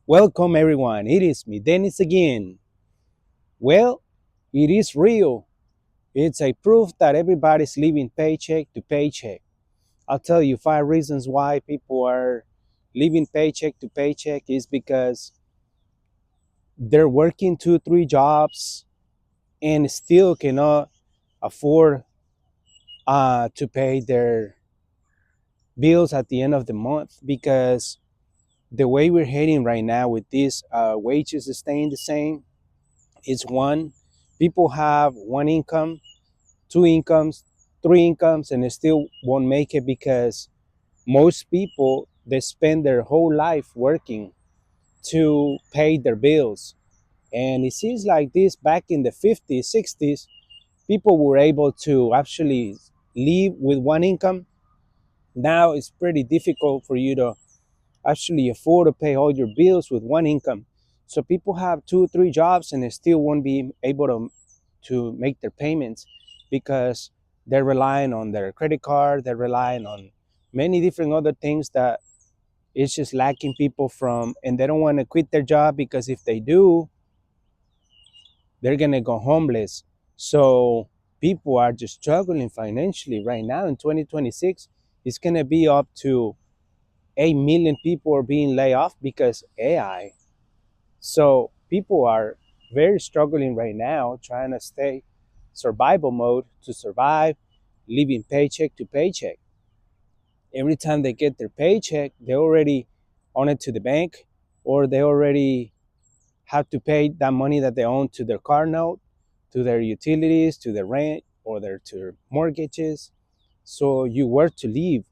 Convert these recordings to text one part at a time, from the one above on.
Welcome everyone. It is me, Dennis again. Well, it is real. It's a proof that everybody's living paycheck to paycheck. I'll tell you 5 reasons why people are living paycheck to paycheck is because they're working 2, 3 jobs and still cannot afford to pay their bills at the end of the month because the way we're heading right now with these wages staying the same is one, people have one income, 2 incomes, 3 incomes, and they still won't make it because most people they spend their whole life working to pay their bills. And it seems like this back in the 50s, 60s, people were able to actually live with one income. Now it's pretty difficult for you to actually afford to pay all your bills with one income. So people have 2, 3 jobs and they still won't be able to make their payments because they're relying on their credit card, they're relying on many different other things that it's just lacking people from, and they don't want to quit their job because if they do, they're gonna go homeless. So people are just struggling financially right now in 2026. It's gonna be up to 8 million people are being laid off because AI. So people are very struggling right now trying to stay survival mode to survive, living paycheck to paycheck. Every time they get their paycheck, they already on it to the bank, or they already have to pay that money that they own to their car note, to their utilities, to their rent, or to their mortgages. So you work to live,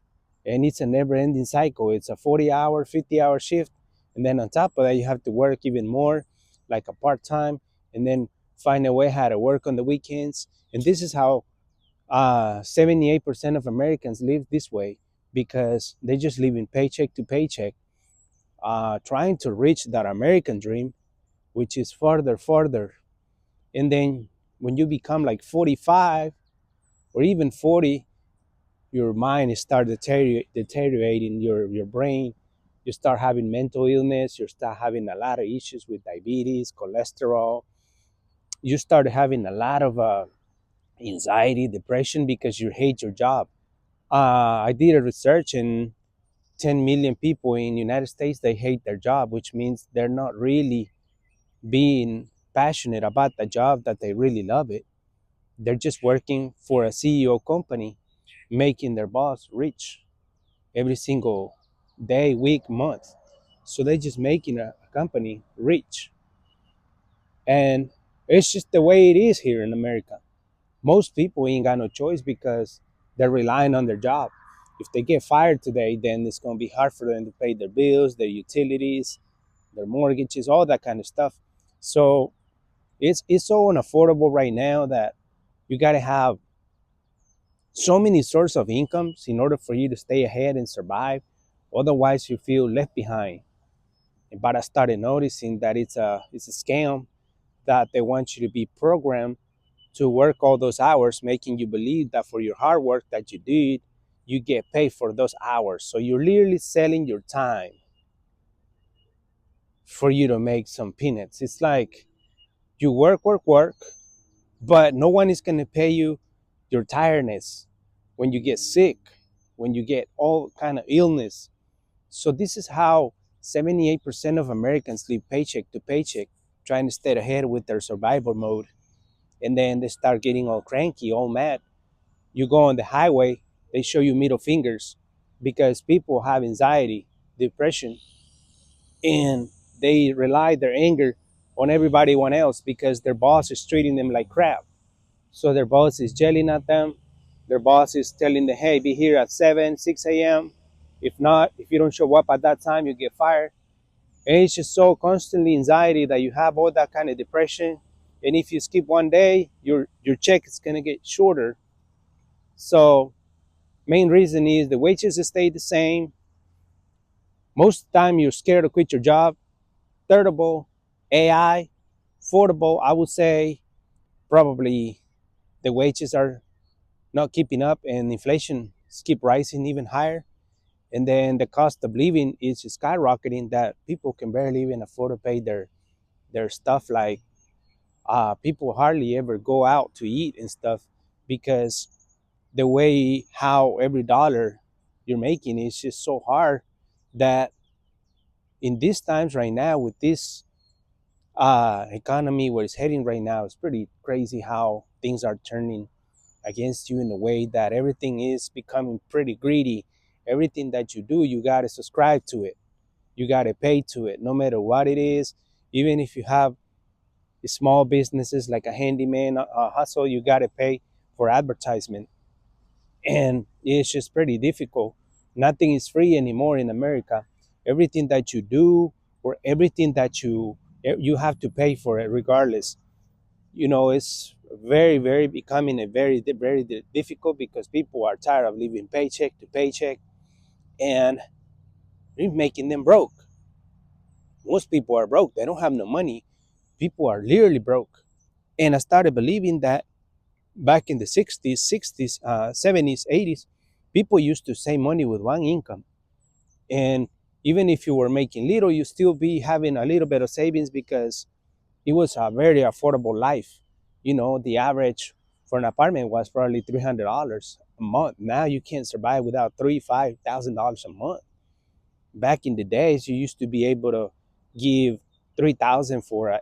and it's a never-ending cycle. It's a 40-hour, 50-hour shift, and then on top of that, you have to work even more, like a part-time, and then find a way how to work on the weekends. And this is how 78% of Americans live this way because they just live in paycheck to paycheck, trying to reach that American dream, which is farther. And then when you become like 45 or even 40, your mind start deteriorating, your brain, you start having mental illness, you start having a lot of issues with diabetes, cholesterol, you start having a lot of anxiety, depression because you hate your job. I did a research, and 10 million people in the United States, they hate their job, which means they're not really being passionate about the job, that they really love it. They're just working for a CEO company, making their boss rich every single day, week, month. So they're just making a company rich. And it's just the way it is here in America. Most people ain't got no choice because they're relying on their job. If they get fired today, then it's going to be hard for them to pay their bills, their utilities, their mortgages, all that kind of stuff. So it's so unaffordable right now that you got to have so many sources of incomes in order for you to stay ahead and survive. Otherwise, you feel left behind. But I started noticing that it's a scam, that they want you to be programmed to work all those hours, making you believe that for your hard work that you did, you get paid for those hours. So you're literally selling your time for you to make some peanuts. It's like you work, but no one is going to pay you your tiredness when you get sick, when you get all kind of illness. So this is how 78% of Americans live paycheck to paycheck, trying to stay ahead with their survival mode. And then they start getting all cranky, all mad. You go on the highway, they show you middle fingers because people have anxiety, depression, and they rely their anger on everybody else because their boss is treating them like crap. So their boss is yelling at them. Their boss is telling them, hey, be here at 7, 6 a.m. If not, if you don't show up at that time, you get fired. And it's just so constantly anxiety that you have all that kind of depression. And if you skip one day, your check is gonna get shorter. So main reason is the wages stay the same. Most of the time you're scared to quit your job. Third of all, AI. Fourth of all, I would say probably the wages are not keeping up and inflation keep rising even higher. And then the cost of living is skyrocketing that people can barely even afford to pay their stuff. Like people hardly ever go out to eat and stuff because the way how every dollar you're making is just so hard that in these times right now with this economy where it's heading right now, it's pretty crazy how things are turning against you in a way that everything is becoming pretty greedy. Everything that you do, you got to subscribe to it. You got to pay to it, no matter what it is. Even if you have small businesses like a handyman hustle, you got to pay for advertisement. And it's just pretty difficult. Nothing is free anymore in America. Everything that you do or everything that you have to pay for it regardless. It's very becoming a very difficult because people are tired of living paycheck to paycheck, and it's making them broke. Most people are broke. They don't have no money. People are literally broke. And I started believing that back in the 60s, 70s, 80s, people used to save money with one income. And even if you were making little, you still be having a little bit of savings because it was a very affordable life. The average for an apartment was probably $300 a month. Now you can't survive without $3,000, $5,000 a month. Back in the days, you used to be able to give 3,000 for a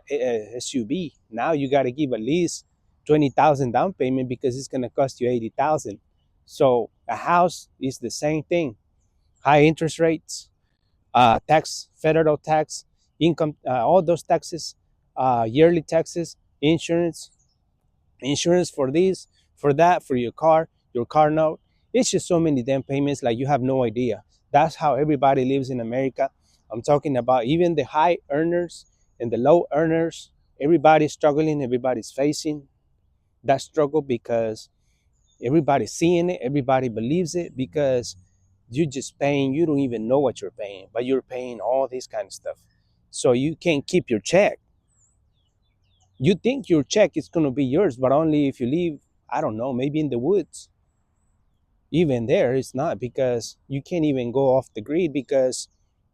SUV. Now you got to give at least 20,000 down payment because it's going to cost you 80,000. So a house is the same thing. High interest rates, tax, federal tax, income, all those taxes, yearly taxes, insurance, insurance for this, for that, for your car note. It's just so many damn payments like you have no idea. That's how everybody lives in America. I'm talking about even the high earners and the low earners. Everybody's struggling, everybody's facing that struggle because everybody's seeing it, everybody believes it because you're just paying, you don't even know what you're paying, but you're paying all this kind of stuff. So you can't keep your check. You think your check is going to be yours, but only if you live, I don't know, maybe in the woods. Even there, it's not because you can't even go off the grid because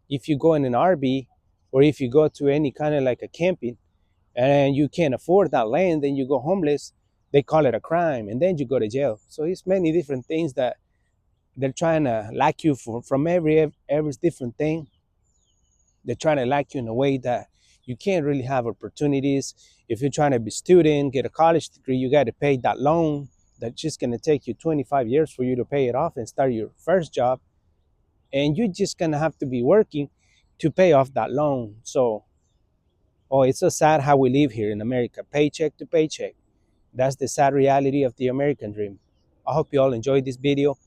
if you go in an RV or if you go to any kind of like a camping and you can't afford that land, then you go homeless. They call it a crime, and then you go to jail. So it's many different things that they're trying to lack you from every different thing. They're trying to lack you in a way that you can't really have opportunities. If you're trying to be a student, get a college degree, you got to pay that loan that's just going to take you 25 years for you to pay it off and start your first job. And you're just going to have to be working to pay off that loan. So, oh, it's so sad how we live here in America, paycheck to paycheck. That's the sad reality of the American dream. I hope you all enjoyed this video.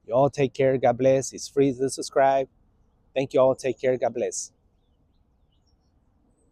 You all take care. God bless. It's free to subscribe. Thank you all. Take care. God bless.